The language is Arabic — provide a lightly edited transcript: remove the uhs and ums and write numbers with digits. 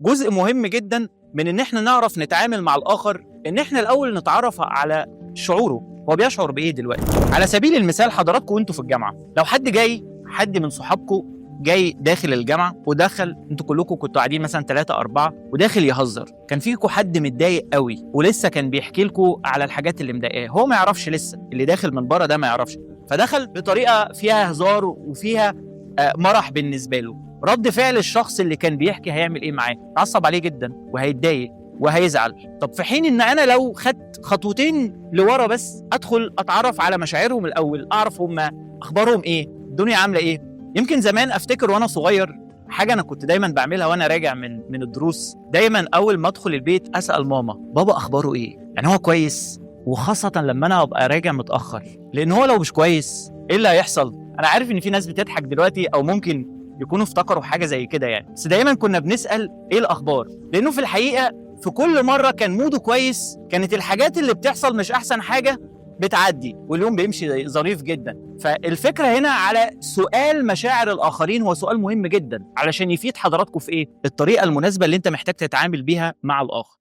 جزء مهم جدا من ان احنا نعرف نتعامل مع الاخر، ان احنا الاول نتعرف على شعوره، هو بيشعر بايه دلوقتي. على سبيل المثال حضراتكم وانتوا في الجامعه، لو حد من صحابكم جاي داخل الجامعه ودخل، انتوا كلكم كنتوا قاعدين مثلا 3 4 وداخل يهزر، كان فيكم حد متضايق قوي ولسه كان بيحكي لكم على الحاجات اللي مضايقاه، هو ما يعرفش لسه، اللي داخل من بره ده ما يعرفش، فدخل بطريقه فيها هزار وفيها مرح بالنسبه له. رد فعل الشخص اللي كان بيحكي هيعمل ايه معاه؟ اتعصب عليه جدا وهيتضايق وهيزعل. طب في حين ان انا لو خدت خطوتين لورا بس، ادخل اتعرف على مشاعرهم الاول، اعرف هم اخبارهم ايه، الدنيا عامله ايه. يمكن زمان افتكر وانا صغير حاجه انا كنت دايما بعملها وانا راجع من الدروس، دايما اول ما ادخل البيت اسال ماما بابا اخباره ايه، يعني هو كويس؟ وخاصه لما انا ابقى راجع متاخر، لان هو لو مش كويس ايه اللي هيحصل؟ انا عارف ان في ناس بتضحك دلوقتي او ممكن يكونوا افتكروا حاجه زي كده يعني، بس دايما كنا بنسال ايه الاخبار، لانه في الحقيقه في كل مره كان موده كويس، كانت الحاجات اللي بتحصل مش احسن حاجه بتعدي واليوم بيمشي ظريف جدا. فالفكره هنا على سؤال مشاعر الاخرين هو سؤال مهم جدا علشان يفيد حضراتكم في ايه؟ الطريقه المناسبه اللي انت محتاج تتعامل بيها مع الاخر.